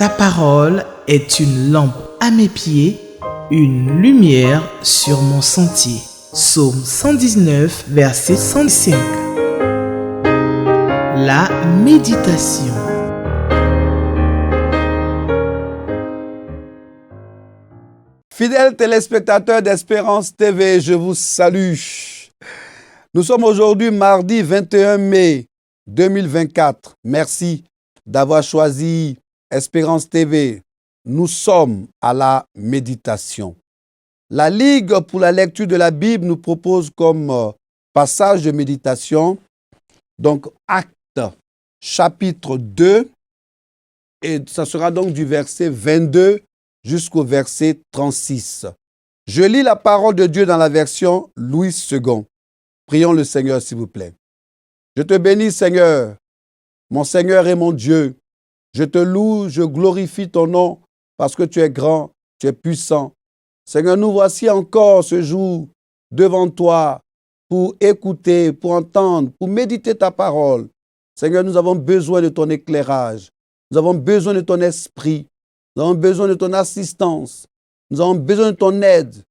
Ta parole est une lampe à mes pieds, une lumière sur mon sentier. Psaume 119, verset 105. La méditation. Fidèles téléspectateurs d'Espérance TV, je vous salue. Nous sommes aujourd'hui mardi 21 mai 2024. Merci d'avoir choisi Espérance TV. Nous sommes à la méditation. La Ligue pour la lecture de la Bible nous propose comme passage de méditation, donc Actes chapitre 2, et ça sera donc du verset 22 jusqu'au verset 36. Je lis la parole de Dieu dans la version Louis II. Prions le Seigneur, s'il vous plaît. Je te bénis, Seigneur, mon Seigneur et mon Dieu. Je te loue, je glorifie ton nom parce que tu es grand, tu es puissant. Seigneur, nous voici encore ce jour devant toi pour écouter, pour entendre, pour méditer ta parole. Seigneur, nous avons besoin de ton éclairage. Nous avons besoin de ton esprit. Nous avons besoin de ton assistance. Nous avons besoin de ton aide.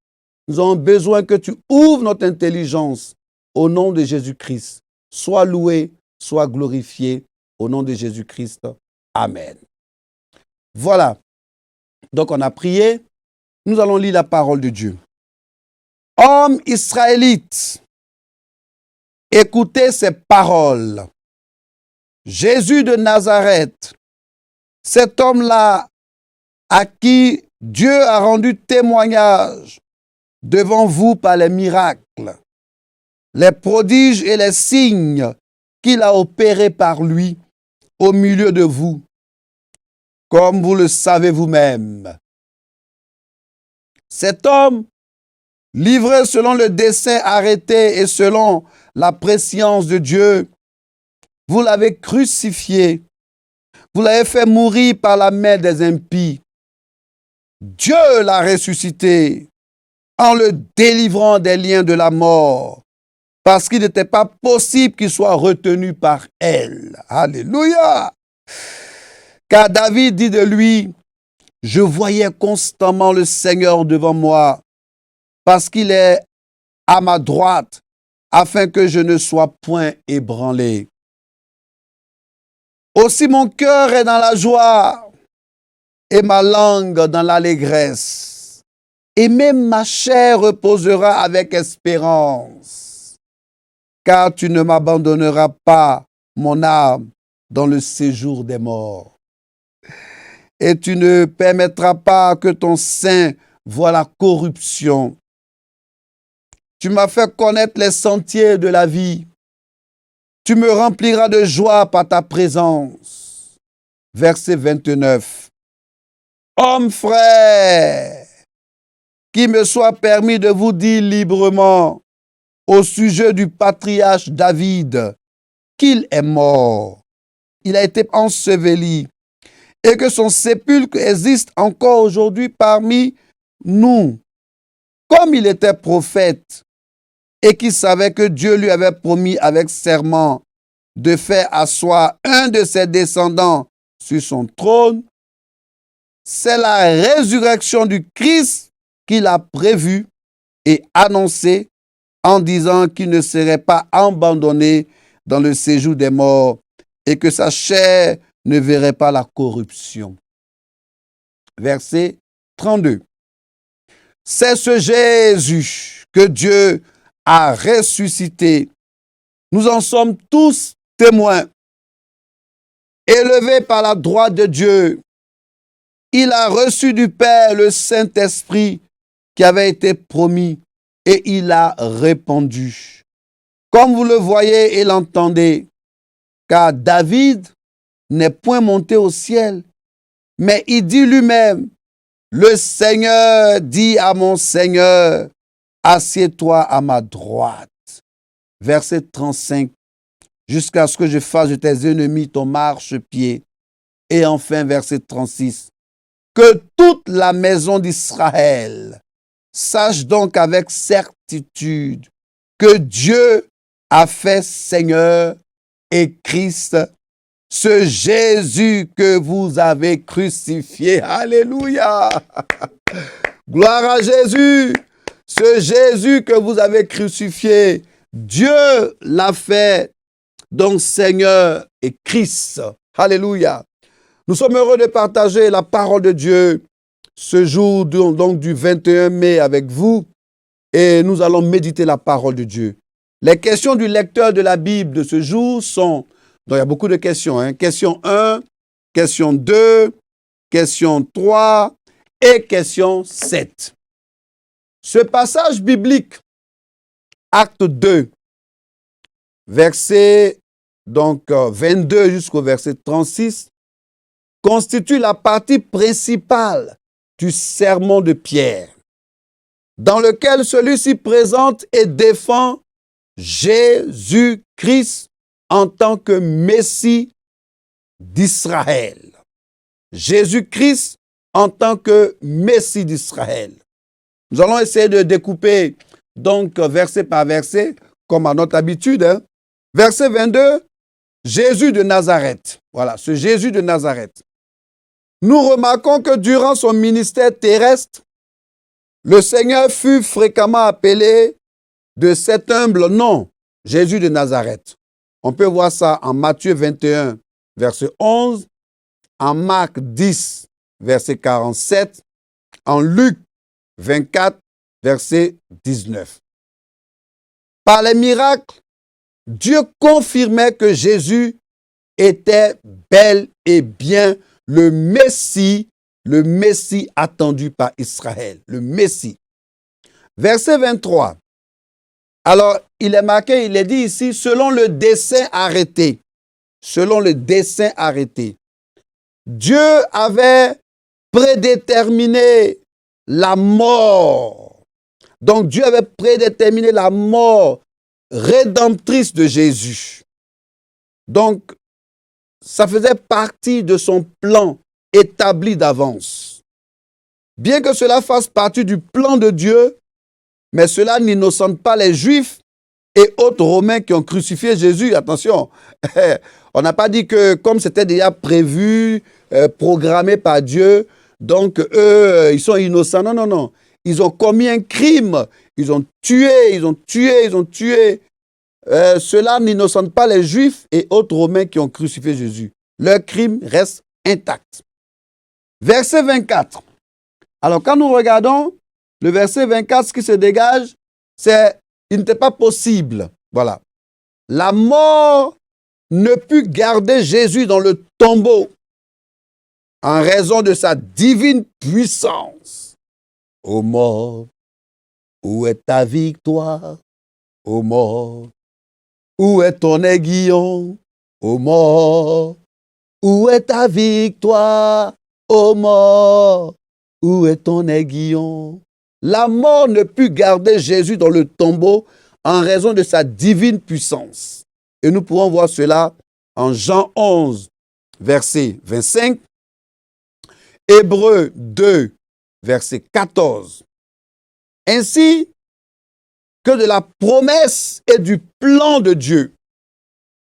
Nous avons besoin que tu ouvres notre intelligence au nom de Jésus-Christ. Sois loué, sois glorifié au nom de Jésus-Christ. Amen. Voilà. Donc on a prié. Nous allons lire la parole de Dieu. Hommes israélites, écoutez ces paroles. Jésus de Nazareth, cet homme-là à qui Dieu a rendu témoignage devant vous par les miracles, les prodiges et les signes qu'il a opérés par lui au milieu de vous, comme vous le savez vous-même. Cet homme, livré selon le dessein arrêté et selon la prescience de Dieu, vous l'avez crucifié, vous l'avez fait mourir par la main des impies. Dieu l'a ressuscité en le délivrant des liens de la mort, parce qu'il n'était pas possible qu'il soit retenu par elle. Alléluia! Car David dit de lui, « Je voyais constamment le Seigneur devant moi, parce qu'il est à ma droite, afin que je ne sois point ébranlé. Aussi mon cœur est dans la joie, et ma langue dans l'allégresse, et même ma chair reposera avec espérance, car tu ne m'abandonneras pas, mon âme, dans le séjour des morts. Et tu ne permettras pas que ton sein voie la corruption. Tu m'as fait connaître les sentiers de la vie. Tu me rempliras de joie par ta présence. » Verset 29. Hommes frères, qu'il me soit permis de vous dire librement au sujet du patriarche David qu'il est mort. Il a été enseveli et que son sépulcre existe encore aujourd'hui parmi nous. Comme il était prophète et qu'il savait que Dieu lui avait promis avec serment de faire asseoir un de ses descendants sur son trône, c'est la résurrection du Christ qu'il a prévue et annoncée en disant qu'il ne serait pas abandonné dans le séjour des morts et que sa chair ne verrait pas la corruption. Verset 32. C'est ce Jésus que Dieu a ressuscité. Nous en sommes tous témoins. Élevé par la droite de Dieu, il a reçu du Père le Saint-Esprit qui avait été promis et il a répandu. Comme vous le voyez et l'entendez, car David n'est point monté au ciel, mais il dit lui-même, « Le Seigneur dit à mon Seigneur, assieds-toi à ma droite. » Verset 35, « Jusqu'à ce que je fasse de tes ennemis ton marchepied. » Et enfin, verset 36, « Que toute la maison d'Israël sache donc avec certitude que Dieu a fait Seigneur et Christ ce Jésus que vous avez crucifié. Alléluia. Gloire à Jésus. Ce Jésus que vous avez crucifié, Dieu l'a fait, donc Seigneur et Christ. Alléluia. Nous sommes heureux de partager la parole de Dieu ce jour donc du 21 mai avec vous et nous allons méditer la parole de Dieu. Les questions du lecteur de la Bible de ce jour sont, donc il y a beaucoup de questions, question 1, question 2, question 3 et question 7. Ce passage biblique, acte 2, verset donc 22 jusqu'au verset 36, constitue la partie principale du sermon de Pierre, dans lequel celui-ci présente et défend Jésus-Christ en tant que Messie d'Israël. Jésus-Christ en tant que Messie d'Israël. Nous allons essayer de découper donc verset par verset, comme à notre habitude. Verset 22, Jésus de Nazareth. Voilà, ce Jésus de Nazareth. Nous remarquons que durant son ministère terrestre, le Seigneur fut fréquemment appelé de cet humble nom, Jésus de Nazareth. On peut voir ça en Matthieu 21, verset 11, en Marc 10, verset 47, en Luc 24, verset 19. Par les miracles, Dieu confirmait que Jésus était bel et bien le Messie attendu par Israël, le Messie. Verset 23. Alors, il est marqué, il est dit ici, selon le dessein arrêté. Selon le dessein arrêté. Dieu avait prédéterminé la mort. Donc, Dieu avait prédéterminé la mort rédemptrice de Jésus. Donc, ça faisait partie de son plan établi d'avance. Bien que cela fasse partie du plan de Dieu, mais cela n'innocente pas les Juifs et autres Romains qui ont crucifié Jésus. Attention, on n'a pas dit que comme c'était déjà prévu, programmé par Dieu, donc eux, ils sont innocents. Non, non, non. Ils ont commis un crime. Ils ont tué. Cela n'innocente pas les Juifs et autres Romains qui ont crucifié Jésus. Leur crime reste intact. Verset 24. Alors, quand nous regardons le verset 24, ce qui se dégage, c'est il n'était pas possible. Voilà. La mort ne put garder Jésus dans le tombeau en raison de sa divine puissance. Ô mort, où est ta victoire? Ô mort, où est ton aiguillon? Ô mort, où est ta victoire? Ô mort, où est ton aiguillon? La mort ne put garder Jésus dans le tombeau en raison de sa divine puissance. Et nous pourrons voir cela en Jean 11, verset 25, Hébreux 2, verset 14. Ainsi que de la promesse et du plan de Dieu.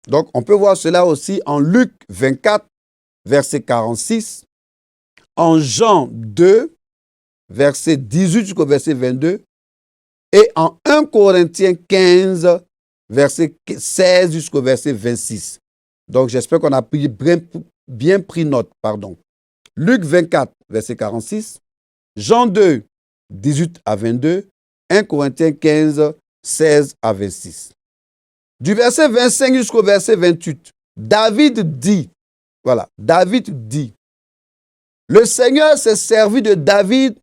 Donc, on peut voir cela aussi en Luc 24, verset 46, en Jean 2, verset 18 jusqu'au verset 22, et en 1 Corinthiens 15, verset 16 jusqu'au verset 26. Donc, j'espère qu'on a bien pris note. Luc 24, verset 46, Jean 2, 18 à 22, 1 Corinthiens 15, 16 à 26. Du verset 25 jusqu'au verset 28, David dit, le Seigneur s'est servi de David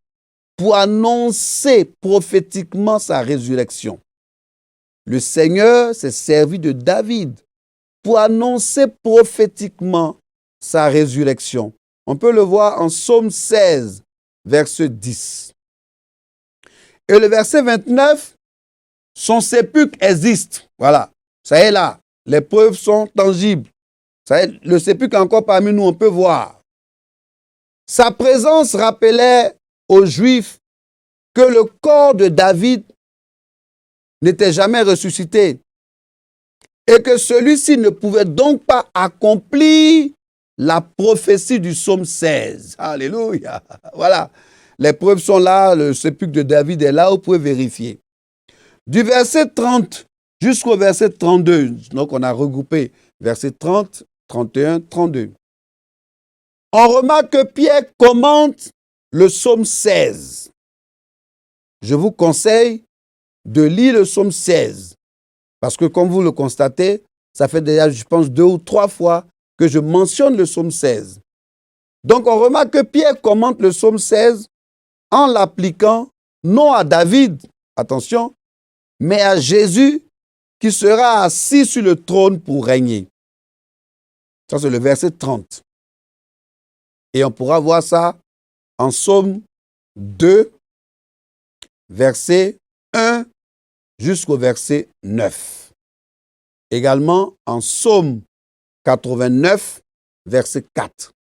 pour annoncer prophétiquement sa résurrection. Le Seigneur s'est servi de David pour annoncer prophétiquement sa résurrection. On peut le voir en Psaume 16, verset 10. Et le verset 29, son sépulcre existe. Voilà, ça est là. Les preuves sont tangibles. Ça est, le sépulcre est encore parmi nous, on peut voir. Sa présence rappelait aux Juifs que le corps de David n'était jamais ressuscité. et que celui-ci ne pouvait donc pas accomplir la prophétie du psaume 16. Alléluia. Voilà. Les preuves sont là, le sépulcre de David est là, vous pouvez vérifier. Du verset 30 jusqu'au verset 32, donc on a regroupé verset 30, 31, 32. On remarque que Pierre commente le psaume 16. Je vous conseille de lire le psaume 16, parce que comme vous le constatez, ça fait déjà, je pense, 2 ou 3 fois que je mentionne le psaume 16. Donc on remarque que Pierre commente le psaume 16 en l'appliquant non à David, attention, mais à Jésus qui sera assis sur le trône pour régner. Ça, c'est le verset 30. Et on pourra voir ça en Psaume 2, verset 1 jusqu'au verset 9. Également en Psaume 89, verset 4.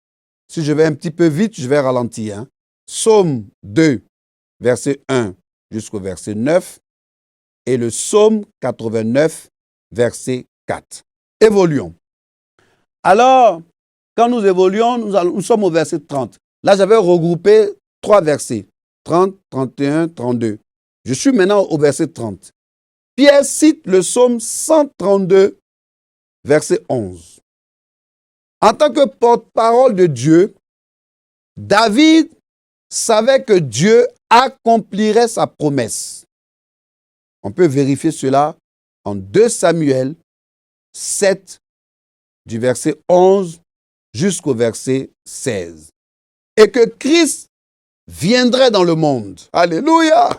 Si je vais un petit peu vite, je vais ralentir. Hein. Psaume 2, verset 1 jusqu'au verset 9. Et le Psaume 89, verset 4. Évoluons. Alors, quand nous évoluons, nous sommes au verset 30. Là, j'avais regroupé 3 versets. 30, 31, 32. Je suis maintenant au verset 30. Pierre cite le psaume 132, verset 11. En tant que porte-parole de Dieu, David savait que Dieu accomplirait sa promesse. On peut vérifier cela en 2 Samuel 7, du verset 11 jusqu'au verset 16. Et que Christ viendrait dans le monde. Alléluia!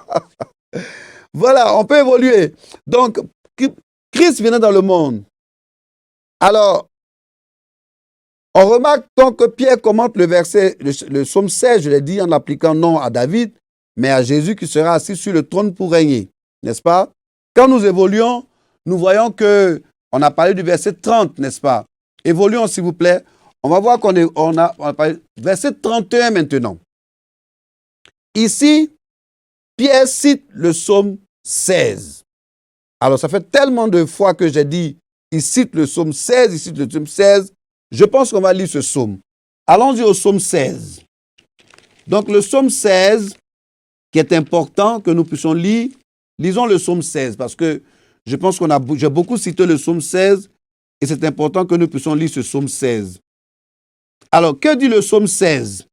Voilà, on peut évoluer. Donc, Christ viendrait dans le monde. Alors, on remarque donc que Pierre commente le verset, le psaume 16, je l'ai dit, en appliquant non à David, mais à Jésus qui sera assis sur le trône pour régner. N'est-ce pas? Quand nous évoluons, nous voyons que on a parlé du verset 30, n'est-ce pas? Évoluons, s'il vous plaît. On va voir on a parlé verset 31 maintenant. Ici, Pierre cite le psaume 16. Alors, ça fait tellement de fois que j'ai dit, il cite le psaume 16, il cite le psaume 16. Je pense qu'on va lire ce psaume. Allons-y au psaume 16. Donc, le psaume 16, qui est important que nous puissions lire, lisons le psaume 16, parce que je pense j'ai beaucoup cité le psaume 16, et c'est important que nous puissions lire ce psaume 16. Alors, que dit le psaume 16?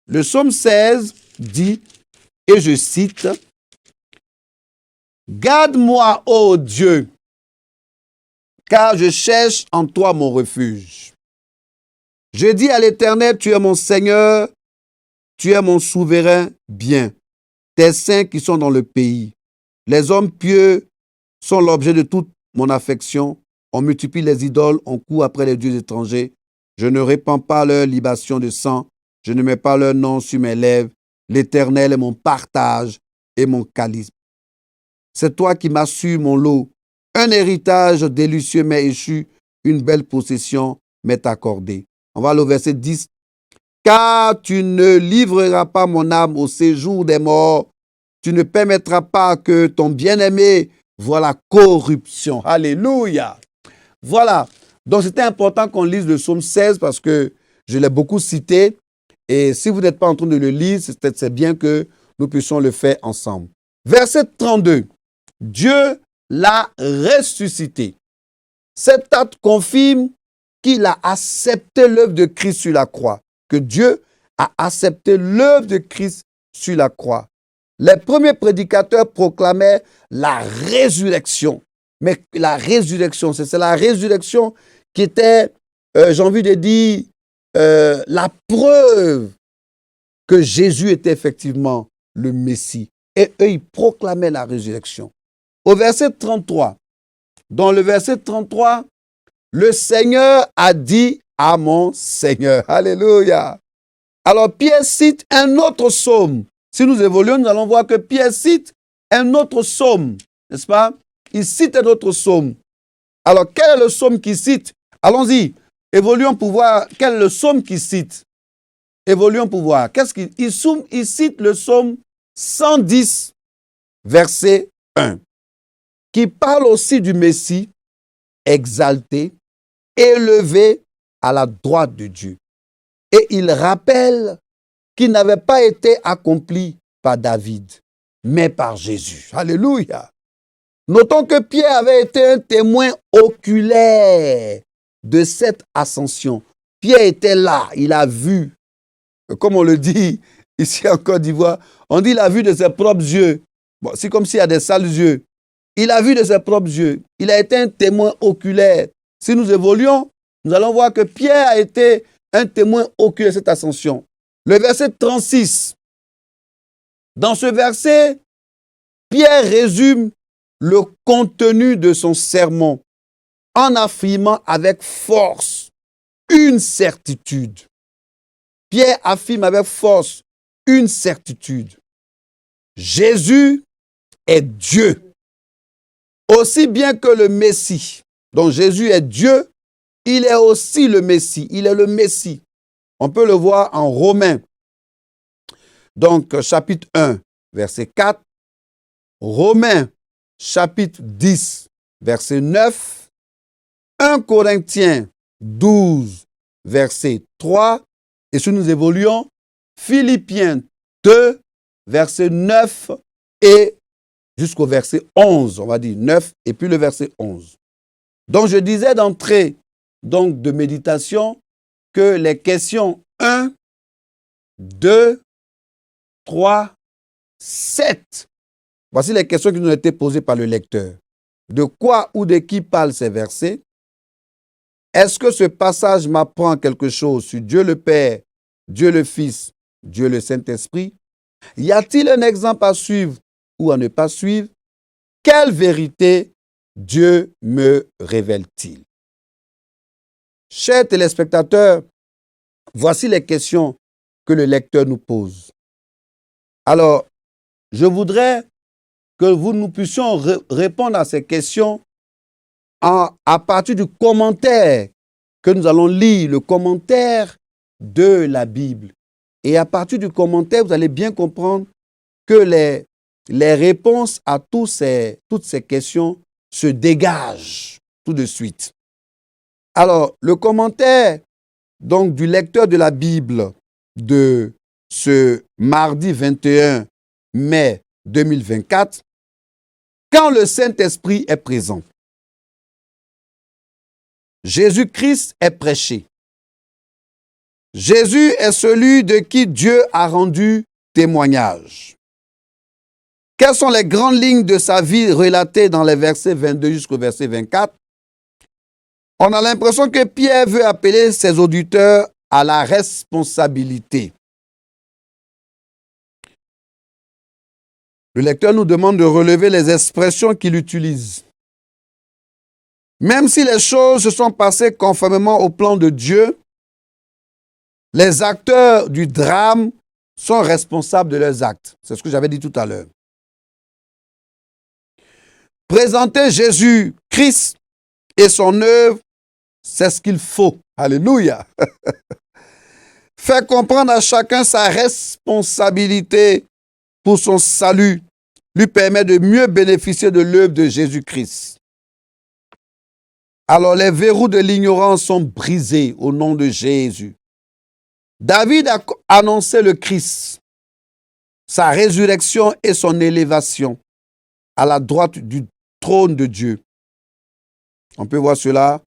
Le psaume 16 dit, et je cite, « Garde-moi, ô Dieu, car je cherche en toi mon refuge. Je dis à l'Éternel, tu es mon Seigneur, tu es mon souverain bien, tes saints qui sont dans le pays. Les hommes pieux sont l'objet de toute mon affection. On multiplie les idoles, on court après les dieux étrangers. Je ne répands pas leur libation de sang, je ne mets pas leur nom sur mes lèvres. L'Éternel est mon partage et mon calice. C'est toi qui m'assures mon lot. Un héritage délicieux m'est échu, une belle possession m'est accordée. On va aller au verset 10. Car tu ne livreras pas mon âme au séjour des morts. Tu ne permettras pas que ton bien-aimé voie la corruption. Alléluia. Voilà. Donc, c'était important qu'on lise le psaume 16 parce que je l'ai beaucoup cité. Et si vous n'êtes pas en train de le lire, c'est bien que nous puissions le faire ensemble. Verset 32. Dieu l'a ressuscité. Cet acte confirme qu'il a accepté l'œuvre de Christ sur la croix. Que Dieu a accepté l'œuvre de Christ sur la croix. Les premiers prédicateurs proclamaient la résurrection. Mais la résurrection, c'est la résurrection qui était, j'ai envie de dire, la preuve que Jésus était effectivement le Messie. Et eux, ils proclamaient la résurrection. Au verset 33, dans le verset 33, le Seigneur a dit à mon Seigneur. Alléluia. Alors Pierre cite un autre psaume. Si nous évoluons, nous allons voir que Pierre cite un autre psaume. N'est-ce pas? Il cite un autre psaume. Alors quel est le psaume qu'il cite? Allons-y. Évoluons pour voir quel est le psaume qu'il cite. Évoluons pour voir. Qu'est-ce il cite le psaume 110, verset 1, qui parle aussi du Messie, exalté, élevé à la droite de Dieu. Et il rappelle qu'il n'avait pas été accompli par David, mais par Jésus. Alléluia. Notons que Pierre avait été un témoin oculaire de cette ascension. Pierre était là, il a vu, comme on le dit ici en Côte d'Ivoire, on dit il a vu de ses propres yeux. Bon, c'est comme s'il y a des sales yeux. Il a vu de ses propres yeux. Il a été un témoin oculaire. Si nous évoluons, nous allons voir que Pierre a été un témoin oculaire de cette ascension. Le verset 36. Dans ce verset, Pierre résume le contenu de son sermon en affirmant avec force une certitude. Pierre affirme avec force une certitude. Jésus est Dieu, aussi bien que le Messie. Donc Jésus est Dieu, il est aussi le Messie, il est le Messie. On peut le voir en Romains, donc chapitre 1, verset 4, Romains, chapitre 10, verset 9, 1 Corinthiens 12, verset 3, et si nous évoluons, Philippiens 2, verset 9 et jusqu'au verset 11, on va dire 9 et puis le verset 11. Donc je disais d'entrée donc de méditation que les questions 1, 2, 3, 7, voici les questions qui nous ont été posées par le lecteur. De quoi ou de qui parlent ces versets? Est-ce que ce passage m'apprend quelque chose sur Dieu le Père, Dieu le Fils, Dieu le Saint-Esprit? Y a-t-il un exemple à suivre ou à ne pas suivre? Quelle vérité Dieu me révèle-t-il? Chers téléspectateurs, voici les questions que le lecteur nous pose. Alors, je voudrais que nous puissions répondre à ces questions à partir du commentaire que nous allons lire, le commentaire de la Bible. Et à partir du commentaire, vous allez bien comprendre que les réponses à toutes ces questions se dégagent tout de suite. Alors, le commentaire donc, du lecteur de la Bible de ce mardi 21 mai 2024, quand le Saint-Esprit est présent, Jésus-Christ est prêché. Jésus est celui de qui Dieu a rendu témoignage. Quelles sont les grandes lignes de sa vie relatées dans les versets 22 jusqu'au verset 24? On a l'impression que Pierre veut appeler ses auditeurs à la responsabilité. Le lecteur nous demande de relever les expressions qu'il utilise. Même si les choses se sont passées conformément au plan de Dieu, les acteurs du drame sont responsables de leurs actes. C'est ce que j'avais dit tout à l'heure. Présenter Jésus-Christ et son œuvre, c'est ce qu'il faut. Alléluia. Faire comprendre à chacun sa responsabilité pour son salut lui permet de mieux bénéficier de l'œuvre de Jésus-Christ. Alors les verrous de l'ignorance sont brisés au nom de Jésus. David a annoncé le Christ, sa résurrection et son élévation à la droite du trône de Dieu. On peut voir cela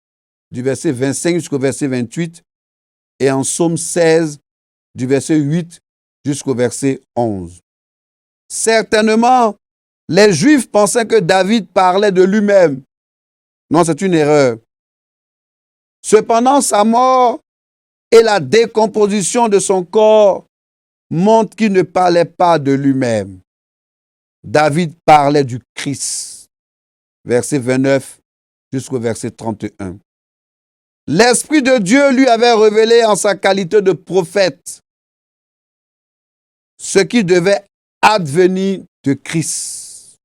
du verset 25 jusqu'au verset 28 et en Psaume 16 du verset 8 jusqu'au verset 11. Certainement, les Juifs pensaient que David parlait de lui-même. Non, c'est une erreur. Cependant, sa mort et la décomposition de son corps montrent qu'il ne parlait pas de lui-même. David parlait du Christ. Verset 29 jusqu'au verset 31. L'Esprit de Dieu lui avait révélé en sa qualité de prophète ce qui devait advenir de Christ.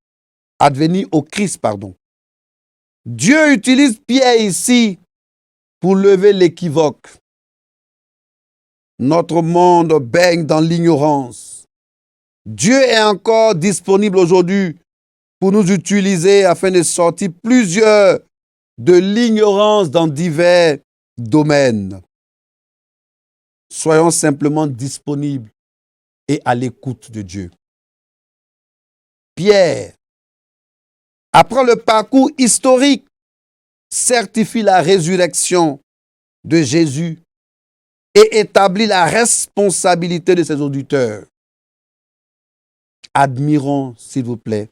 Advenir au Christ, pardon. Dieu utilise Pierre ici pour lever l'équivoque. Notre monde baigne dans l'ignorance. Dieu est encore disponible aujourd'hui pour nous utiliser afin de sortir plusieurs de l'ignorance dans divers domaines. Soyons simplement disponibles et à l'écoute de Dieu. Pierre, après le parcours historique, certifie la résurrection de Jésus et établit la responsabilité de ses auditeurs. Admirons, s'il vous plaît,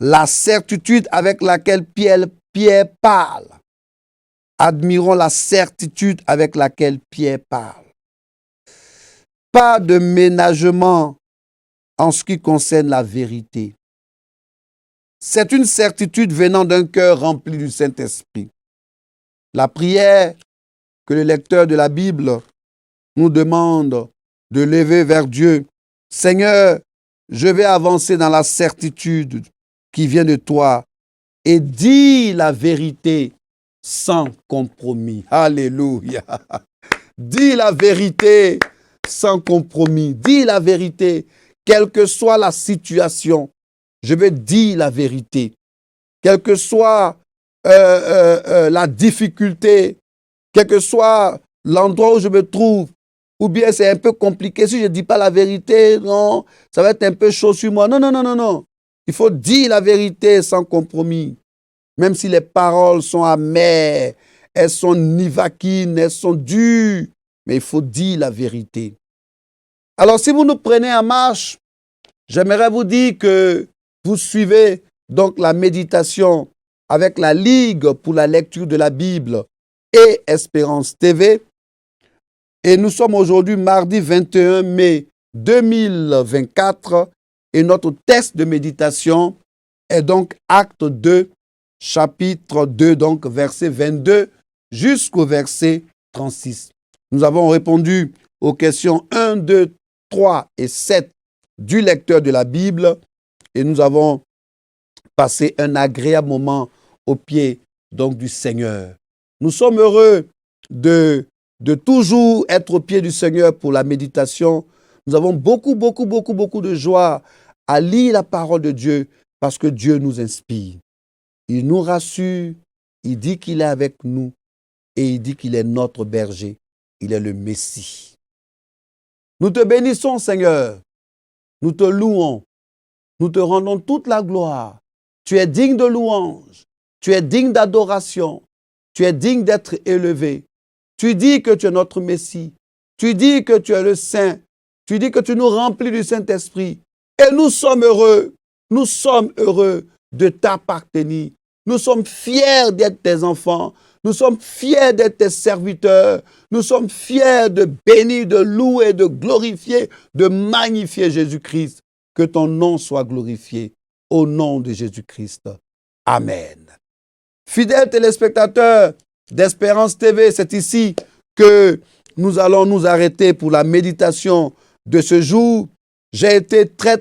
la certitude avec laquelle Pierre parle. Admirons la certitude avec laquelle Pierre parle. Pas de ménagement en ce qui concerne la vérité. C'est une certitude venant d'un cœur rempli du Saint-Esprit. La prière que le lecteur de la Bible nous demande de lever vers Dieu. Seigneur, je vais avancer dans la certitude qui vient de toi et dis la vérité sans compromis. Alléluia. Dis la vérité sans compromis. Dis la vérité, quelle que soit la situation. Je vais dire la vérité. Quelle que soit la difficulté, quel que soit l'endroit où je me trouve, ou bien c'est un peu compliqué. Si je ne dis pas la vérité, non, ça va être un peu chaud sur moi. Non, non, non, non, non. Il faut dire la vérité sans compromis. Même si les paroles sont amères, elles sont nivaquines, elles sont dures, mais il faut dire la vérité. Alors, si vous nous prenez en marche, j'aimerais vous dire que vous suivez donc la méditation avec la Ligue pour la lecture de la Bible et Espérance TV. Et nous sommes aujourd'hui mardi 21 mai 2024 et notre texte de méditation est donc Acte 2, chapitre 2, donc verset 22 jusqu'au verset 36. Nous avons répondu aux questions 1, 2, 3 et 7 du lecteur de la Bible et nous avons passé un agréable moment au pied donc du Seigneur. Nous sommes heureux de toujours être au pied du Seigneur pour la méditation. Nous avons beaucoup de joie à lire la parole de Dieu parce que Dieu nous inspire. Il nous rassure, il dit qu'il est avec nous et il dit qu'il est notre berger. Il est le Messie. Nous te bénissons, Seigneur. Nous te louons. Nous te rendons toute la gloire. Tu es digne de louange. Tu es digne d'adoration. Tu es digne d'être élevé. Tu dis que tu es notre Messie. Tu dis que tu es le Saint. Tu dis que tu nous remplis du Saint-Esprit. Et nous sommes heureux. Nous sommes heureux de t'appartenir. Nous sommes fiers d'être tes enfants. Nous sommes fiers d'être tes serviteurs. Nous sommes fiers de bénir, de louer, de glorifier, de magnifier Jésus-Christ. Que ton nom soit glorifié. Au nom de Jésus-Christ. Amen. Fidèles téléspectateurs d'Espérance TV, c'est ici que nous allons nous arrêter pour la méditation de ce jour. J'ai été très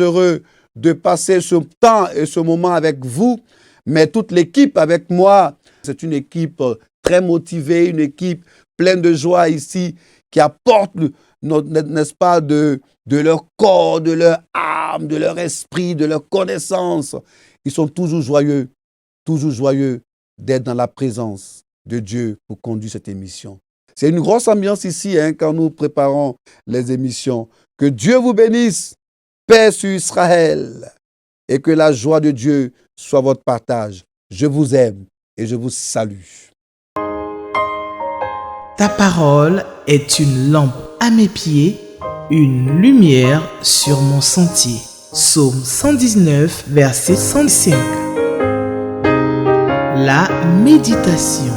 heureux de passer ce temps et ce moment avec vous, mais toute l'équipe avec moi, c'est une équipe très motivée, une équipe pleine de joie ici, qui apporte, n'est-ce pas, de leur corps, de leur âme, de leur esprit, de leur connaissance. Ils sont toujours joyeux d'être dans la présence de Dieu pour conduire cette émission. C'est une grosse ambiance ici quand nous préparons les émissions. Que Dieu vous bénisse, paix sur Israël, et que la joie de Dieu soit votre partage. Je vous aime et je vous salue. Ta parole est une lampe à mes pieds, une lumière sur mon sentier. Psaume 119, verset 105. La méditation.